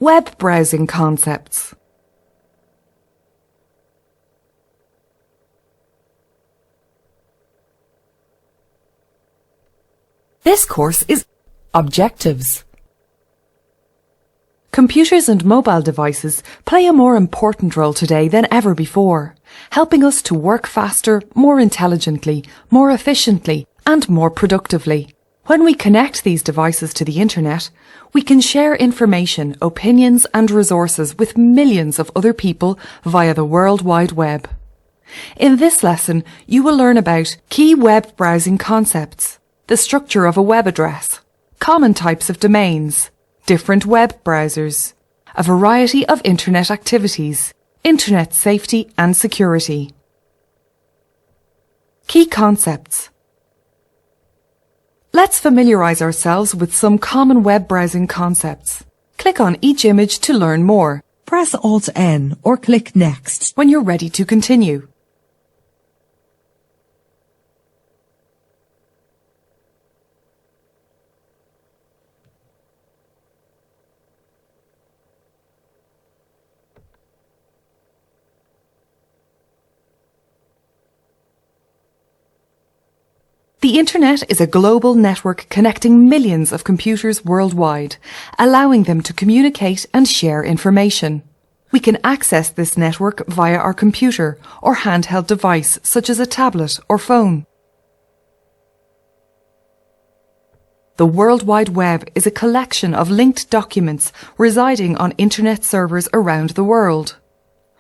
Web browsing concepts. This course is Objectives. Computers and mobile devices play a more important role today than ever before, helping us to work faster, more intelligently, more efficiently, and more productively. When we connect these devices to the internet, we can share information, opinions, and resources with millions of other people via the World Wide Web. In this lesson, you will learn about key web browsing concepts, the structure of a web address, common types of domains, different web browsers, a variety of internet activities, internet safety and security. Key concepts. Let's familiarize ourselves with some common web browsing concepts. Click on each image to learn more. Press Alt-N or click Next when you're ready to continue. The Internet is a global network connecting millions of computers worldwide, allowing them to communicate and share information. We can access this network via our computer or handheld device such as a tablet or phone. The World Wide Web is a collection of linked documents residing on Internet servers around the world.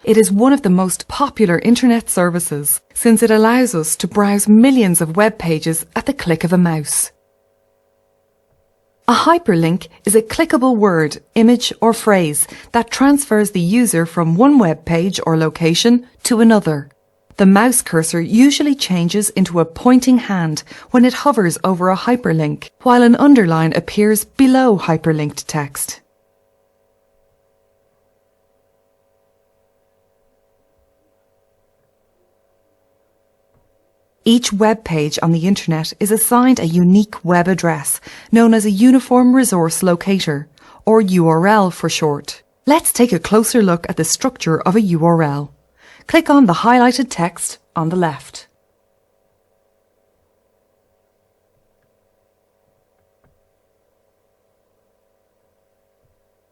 It is one of the most popular Internet services since it allows us to browse millions of web pages at the click of a mouse. A hyperlink is a clickable word, image or phrase that transfers the user from one web page or location to another. The mouse cursor usually changes into a pointing hand when it hovers over a hyperlink, while an underline appears below hyperlinked text. Each web page on the Internet is assigned a unique web address, known as a Uniform Resource Locator, or URL for short. Let's take a closer look at the structure of a URL. Click on the highlighted text on the left.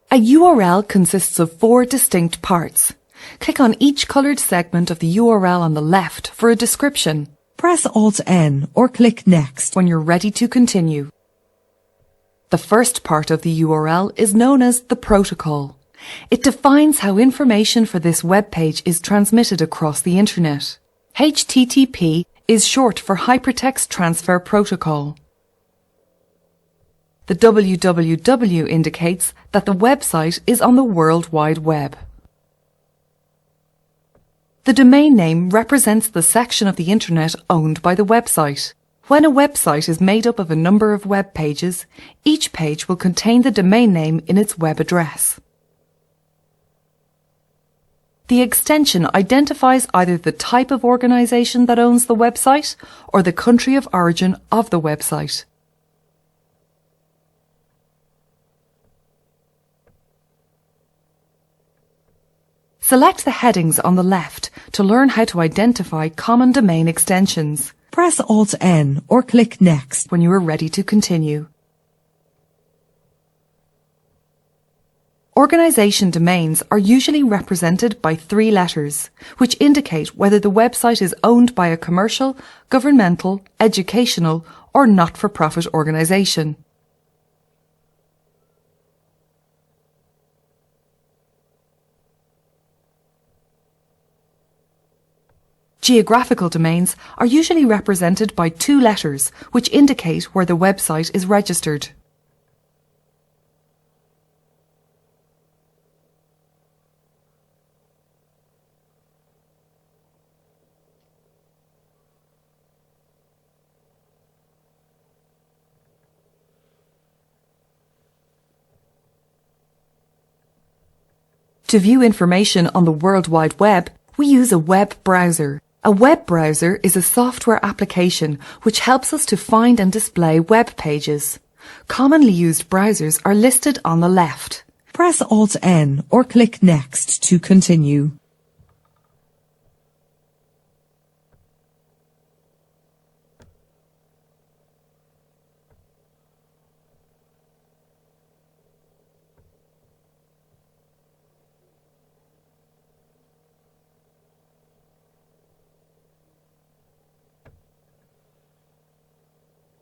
A URL consists of 4 distinct parts. Click on each coloured segment of the URL on the left for a description. Press Alt-N or click Next when you're ready to continue. The first part of the URL is known as the protocol. It defines how information for this web page is transmitted across the Internet. HTTP is short for Hypertext Transfer Protocol. The www indicates that the website is on the World Wide Web. The domain name represents the section of the Internet owned by the website. When a website is made up of a number of web pages, each page will contain the domain name in its web address. The extension identifies either the type of organization that owns the website or the country of origin of the website. Select the headings on the left to learn how to identify common domain extensions. Press Alt-N or click Next when you are ready to continue. Organization domains are usually represented by 3 letters, which indicate whether the website is owned by a commercial, governmental, educational, or not-for-profit organization. Geographical domains are usually represented by 2 letters, which indicate where the website is registered. To view information on the World Wide Web, we use a web browser. A web browser is a software application which helps us to find and display web pages. Commonly used browsers are listed on the left. Press Alt-N or click Next to continue.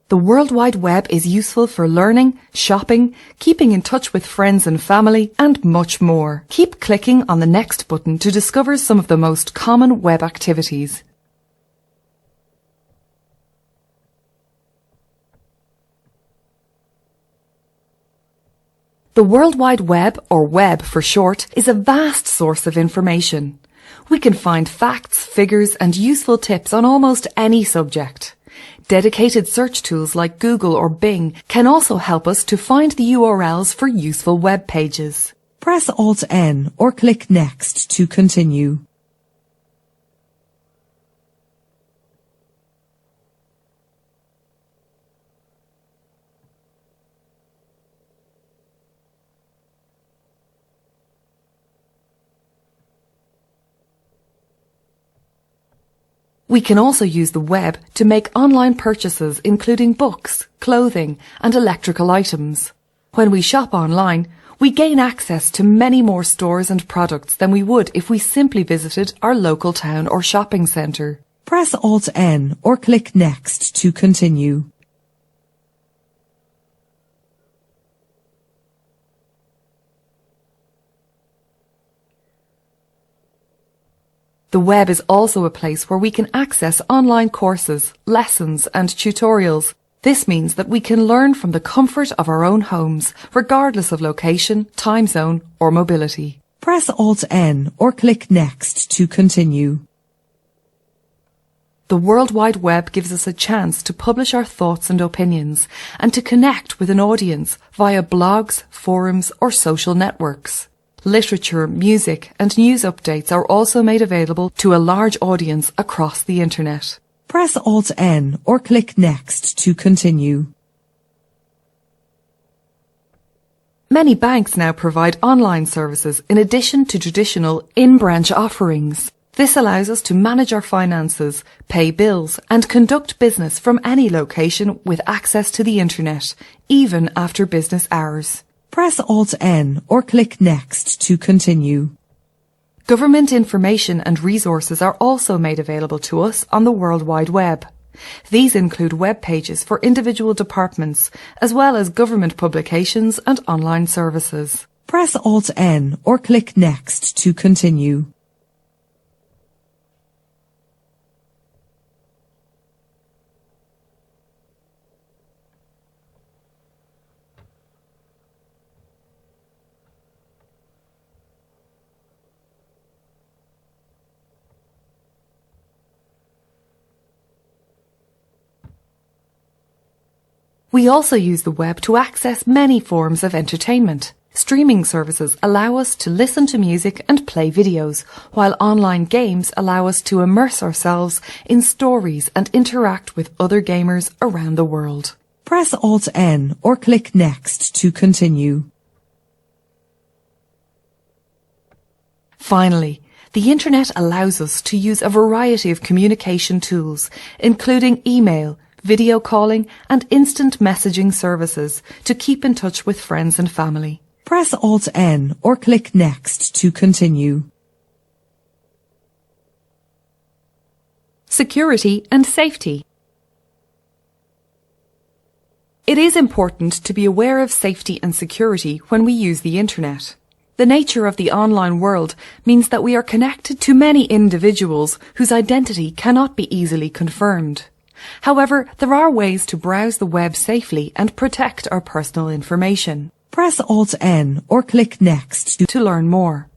The World Wide Web is useful for learning, shopping, keeping in touch with friends and family, and much more. Keep clicking on the next button to discover some of the most common web activities. The World Wide Web, or Web for short, is a vast source of information. We can find facts, figures, and useful tips on almost any subject. Dedicated search tools like Google or Bing can also help us to find the URLs for useful web pages. Press Alt-N or click Next to continue. We can also use the web to make online purchases including books, clothing, and electrical items. When we shop online, we gain access to many more stores and products than we would if we simply visited our local town or shopping centre. Press Alt-N or click Next to continue. The web is also a place where we can access online courses, lessons, and tutorials. This means that we can learn from the comfort of our own homes, regardless of location, time zone, or mobility. Press Alt-N or click Next to continue. The World Wide Web gives us a chance to publish our thoughts and opinions and to connect with an audience via blogs, forums, or social networks. Literature, music, and news updates are also made available to a large audience across the internet. Press Alt-N or click Next to continue. Many banks now provide online services in addition to traditional in-branch offerings. This allows us to manage our finances, pay bills, and conduct business from any location with access to the internet, even after business hours. Press Alt-N or click Next to continue. Government information and resources are also made available to us on the World Wide Web. These include web pages for individual departments, as well as government publications and online services. Press Alt-N or click Next to continue. We also use the web to access many forms of entertainment. Streaming services allow us to listen to music and play videos, while online games allow us to immerse ourselves in stories and interact with other gamers around the world. Press Alt-N or click Next to continue. Finally, the internet allows us to use a variety of communication tools, including email, video calling, and instant messaging services to keep in touch with friends and family. Press Alt-N or click Next to continue. Security and safety. It is important to be aware of safety and security when we use the internet. The nature of the online world means that we are connected to many individuals whose identity cannot be easily confirmed. However, there are ways to browse the web safely and protect our personal information. Press Alt-N or click Next to learn more.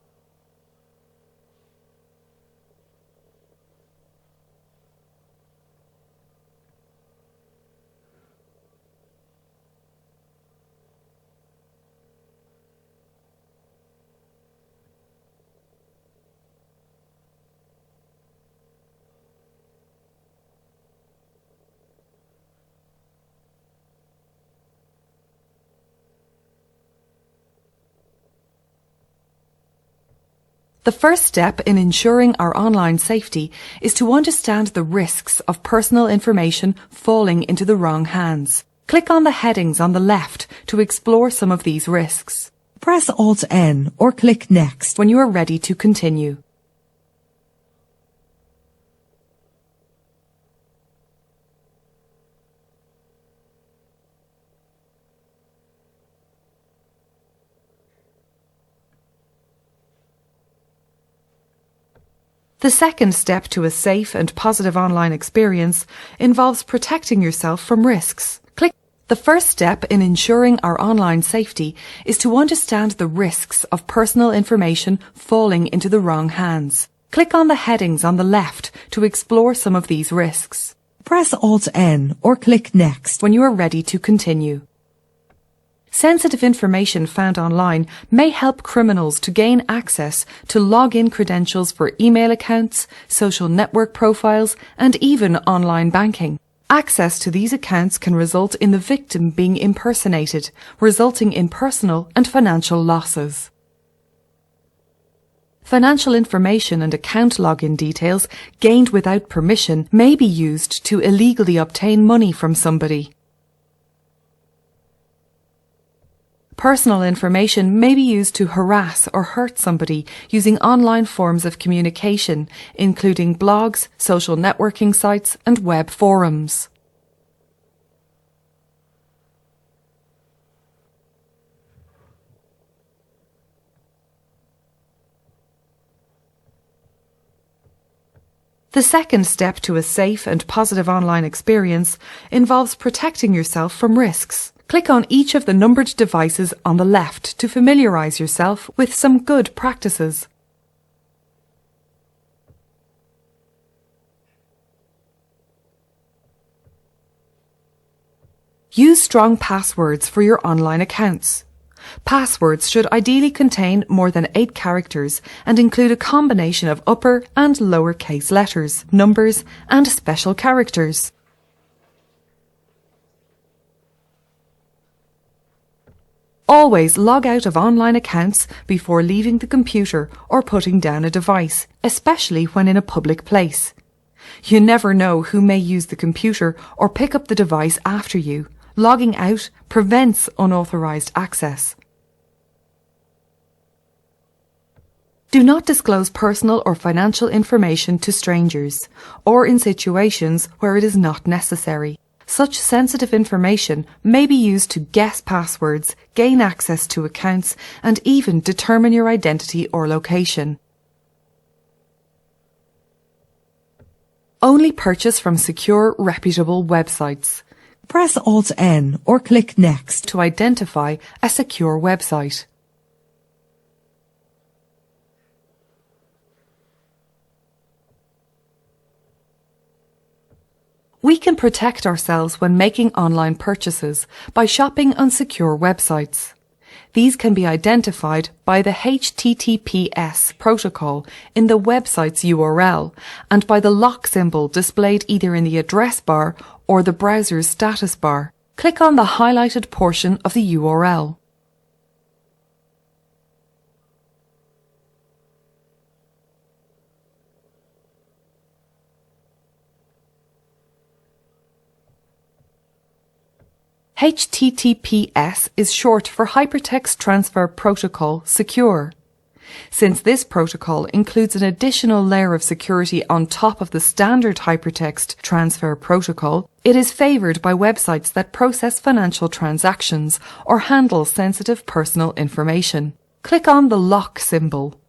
The first step in ensuring our online safety is to understand the risks of personal information falling into the wrong hands. Click on the headings on the left to explore some of these risks. Press Alt-N or click Next when you are ready to continue. The second step to a safe and positive online experience involves protecting yourself from risks. The first step in ensuring our online safety is to understand the risks of personal information falling into the wrong hands. Click on the headings on the left to explore some of these risks. Press Alt-N or click Next when you are ready to continue. Sensitive information found online may help criminals to gain access to login credentials for email accounts, social network profiles, and even online banking. Access to these accounts can result in the victim being impersonated, resulting in personal and financial losses. Financial information and account login details gained without permission may be used to illegally obtain money from somebody. Personal information may be used to harass or hurt somebody using online forms of communication, including blogs, social networking sites, and web forums. The second step to a safe and positive online experience involves protecting yourself from risks. Click on each of the numbered devices on the left to familiarize yourself with some good practices. Use strong passwords for your online accounts. Passwords should ideally contain more than 8 characters and include a combination of upper and lowercase letters, numbers, and special characters. Always log out of online accounts before leaving the computer or putting down a device, especially when in a public place. You never know who may use the computer or pick up the device after you. Logging out prevents unauthorized access. Do not disclose personal or financial information to strangers, or in situations where it is not necessary. Such sensitive information may be used to guess passwords, gain access to accounts, and even determine your identity or location. Only purchase from secure, reputable websites. Press Alt-N or click Next to identify a secure website. We can protect ourselves when making online purchases by shopping on secure websites. These can be identified by the HTTPS protocol in the website's URL and by the lock symbol displayed either in the address bar or the browser's status bar. Click on the highlighted portion of the URL. HTTPS is short for Hypertext Transfer Protocol Secure. Since this protocol includes an additional layer of security on top of the standard Hypertext Transfer Protocol, it is favoured by websites that process financial transactions or handle sensitive personal information. Click on the lock symbol.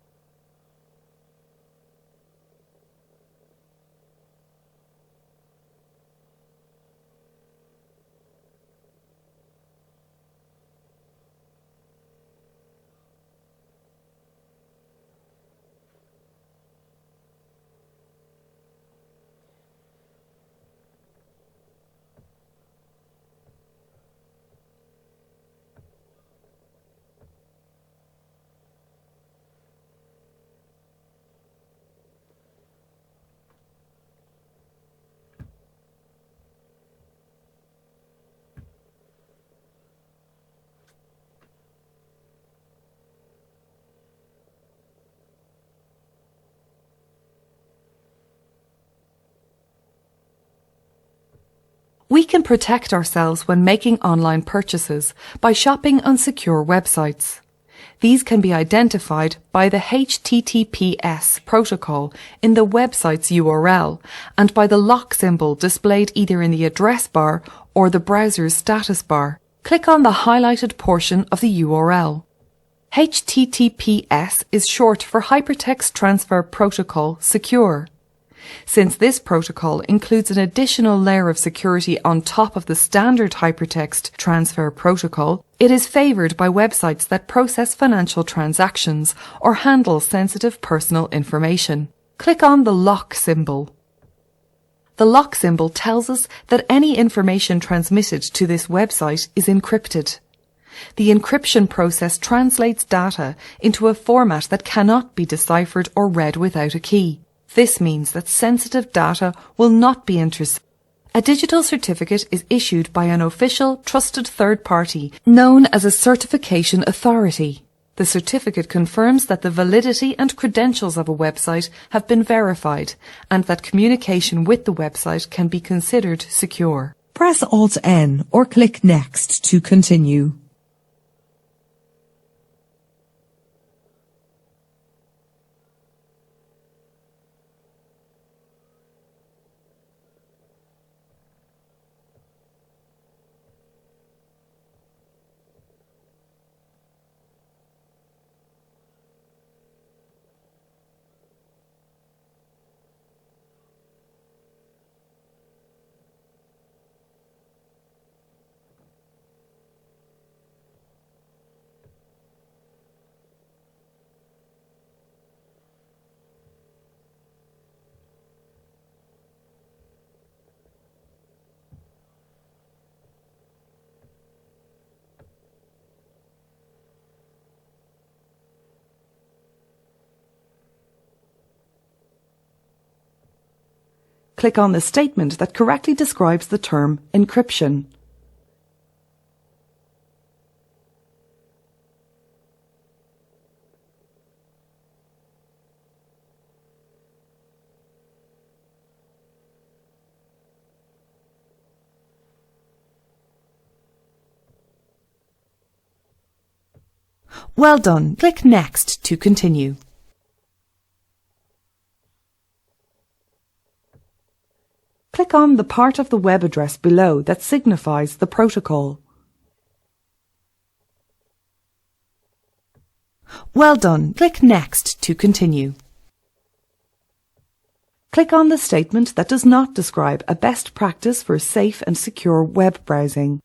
We can protect ourselves when making online purchases by shopping on secure websites. These can be identified by the HTTPS protocol in the website's URL and by the lock symbol displayed either in the address bar or the browser's status bar. Click on the highlighted portion of the URL. HTTPS is short for Hypertext Transfer Protocol Secure. Since this protocol includes an additional layer of security on top of the standard hypertext transfer protocol, it is favoured by websites that process financial transactions or handle sensitive personal information. Click on the lock symbol. The lock symbol tells us that any information transmitted to this website is encrypted. The encryption process translates data into a format that cannot be deciphered or read without a key. This means that sensitive data will not be intercepted. A digital certificate is issued by an official, trusted third party known as a certification authority. The certificate confirms that the validity and credentials of a website have been verified and that communication with the website can be considered secure. Press Alt-N or click Next to continue. Click on the statement that correctly describes the term encryption. Well done. Click Next to continue. Click on the part of the web address below that signifies the protocol. Well done. Click Next to continue. Click on the statement that does not describe a best practice for safe and secure web browsing.